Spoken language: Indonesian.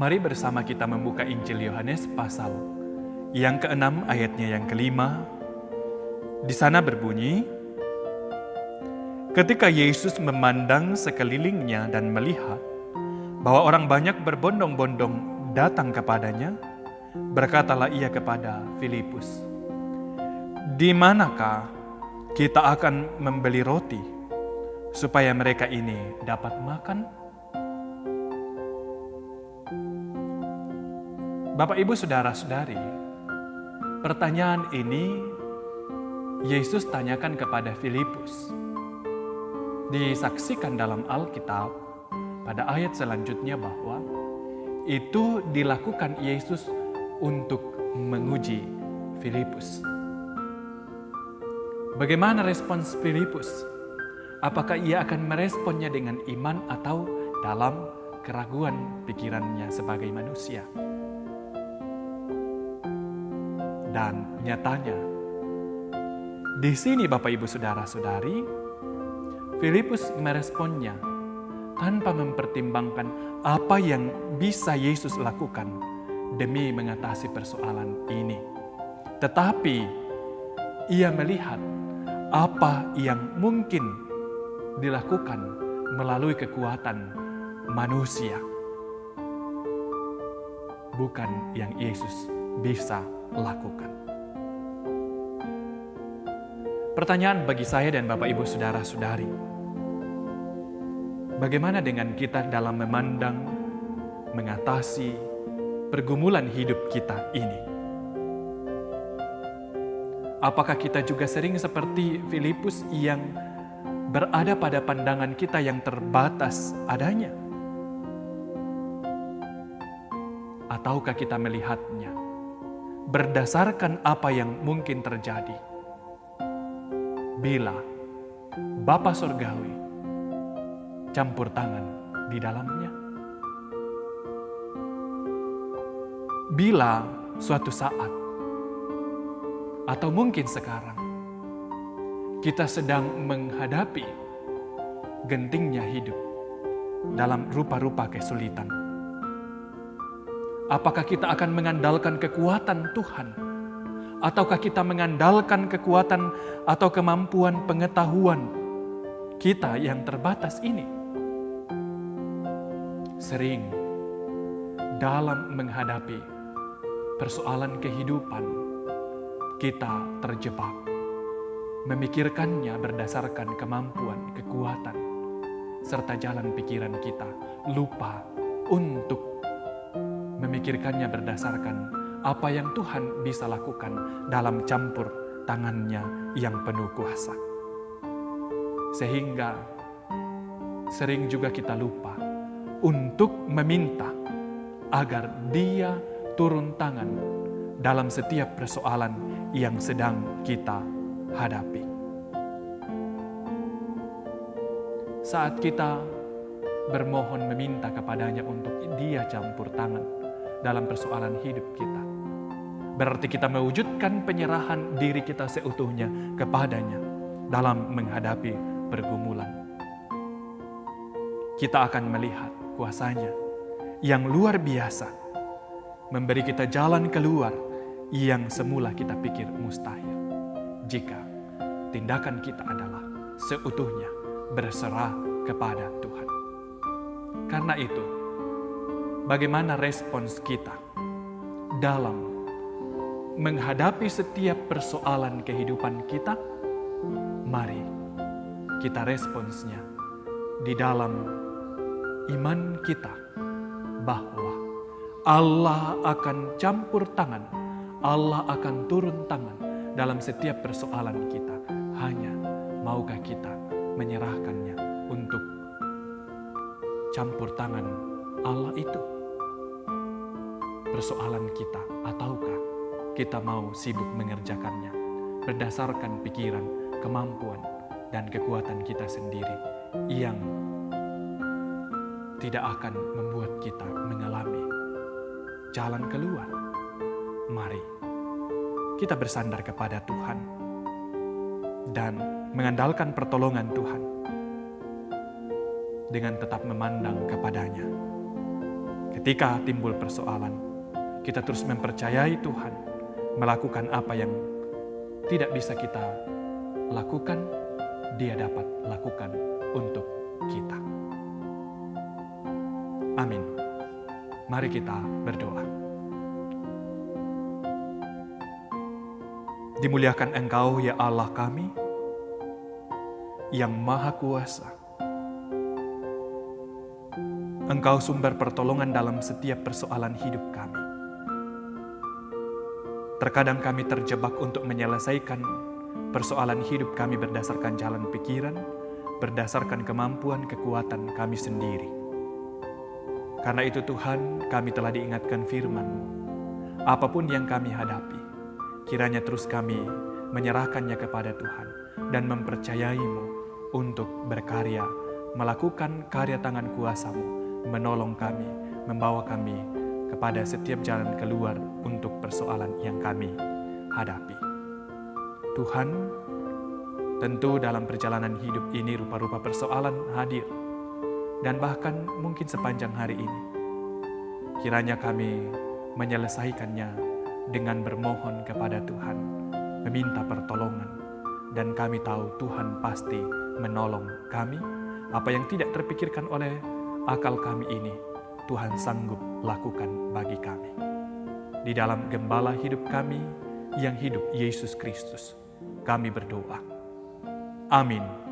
Mari bersama kita membuka Injil Yohanes pasal yang ke-6 ayatnya yang ke-5. Di sana berbunyi, ketika Yesus memandang sekelilingnya dan melihat bahwa orang banyak berbondong-bondong datang kepadanya, berkatalah ia kepada Filipus, "Di manakah kita akan membeli roti supaya mereka ini dapat makan?" Bapak, Ibu, Saudara-saudari, pertanyaan ini Yesus tanyakan kepada Filipus. Disaksikan dalam Alkitab pada ayat selanjutnya bahwa itu dilakukan Yesus untuk menguji Filipus. Bagaimana respons Filipus? Apakah ia akan meresponnya dengan iman atau dalam keraguan pikirannya sebagai manusia? Dan nyatanya, di sini Bapak, Ibu, Saudara-saudari, Filipus meresponnya tanpa mempertimbangkan apa yang bisa Yesus lakukan demi mengatasi persoalan ini. Tetapi ia melihat apa yang mungkin dilakukan melalui kekuatan manusia, bukan yang Yesus bisa lakukan. Pertanyaan bagi saya dan Bapak, Ibu, Saudara-saudari, bagaimana dengan kita dalam memandang, mengatasi pergumulan hidup kita ini? Apakah kita juga sering seperti Filipus yang berada pada pandangan kita yang terbatas adanya? Ataukah kita melihatnya berdasarkan apa yang mungkin terjadi bila Bapa Surgawi campur tangan di dalamnya? Bila suatu saat atau mungkin sekarang kita sedang menghadapi gentingnya hidup dalam rupa-rupa kesulitan, apakah kita akan mengandalkan kekuatan Tuhan? Ataukah kita mengandalkan kekuatan atau kemampuan pengetahuan kita yang terbatas ini? Sering dalam menghadapi persoalan kehidupan, kita terjebak memikirkannya berdasarkan kemampuan, kekuatan, serta jalan pikiran kita, lupa untuk memikirkannya berdasarkan apa yang Tuhan bisa lakukan dalam campur tangannya yang penuh kuasa. Sehingga sering juga kita lupa untuk meminta agar Dia turun tangan dalam setiap persoalan yang sedang kita hadapi. Saat kita bermohon meminta kepadanya untuk Dia campur tangan dalam persoalan hidup kita, berarti kita mewujudkan penyerahan diri kita seutuhnya kepadanya dalam menghadapi pergumulan. Kita akan melihat kuasa-Nya yang luar biasa, memberi kita jalan keluar yang semula kita pikir mustahil, jika tindakan kita adalah seutuhnya berserah kepada Tuhan. Karena itu, bagaimana respons kita dalam menghadapi setiap persoalan kehidupan kita? Mari kita responsnya di dalam iman kita bahwa Allah akan campur tangan, Allah akan turun tangan dalam setiap persoalan kita. Hanya maukah kita menyerahkannya untuk campur tangan Allah itu persoalan kita, ataukah kita mau sibuk mengerjakannya berdasarkan pikiran, kemampuan, dan kekuatan kita sendiri yang tidak akan membuat kita mengalami jalan keluar? Mari kita bersandar kepada Tuhan dan mengandalkan pertolongan Tuhan dengan tetap memandang kepadanya. Ketika timbul persoalan, kita terus mempercayai Tuhan melakukan apa yang tidak bisa kita lakukan, Dia dapat lakukan untuk kita. Amin. Mari kita berdoa. Dimuliakan Engkau ya Allah kami, yang Maha Kuasa. Engkau sumber pertolongan dalam setiap persoalan hidup kami. Terkadang kami terjebak untuk menyelesaikan persoalan hidup kami berdasarkan jalan pikiran, berdasarkan kemampuan kekuatan kami sendiri. Karena itu Tuhan, kami telah diingatkan firman-Mu. Apapun yang kami hadapi, kiranya terus kami menyerahkannya kepada Tuhan dan mempercayai-Mu untuk berkarya, melakukan karya tangan kuasa-Mu, menolong kami, membawa kami kepada setiap jalan keluar untuk persoalan yang kami hadapi. Tuhan, tentu dalam perjalanan hidup ini rupa-rupa persoalan hadir, dan bahkan mungkin sepanjang hari ini. Kiranya kami menyelesaikannya dengan bermohon kepada Tuhan, meminta pertolongan, dan kami tahu Tuhan pasti menolong kami. Apa yang tidak terpikirkan oleh akal kami ini, Tuhan sanggup lakukan bagi kami. Di dalam gembala hidup kami yang hidup Yesus Kristus, kami berdoa. Amin.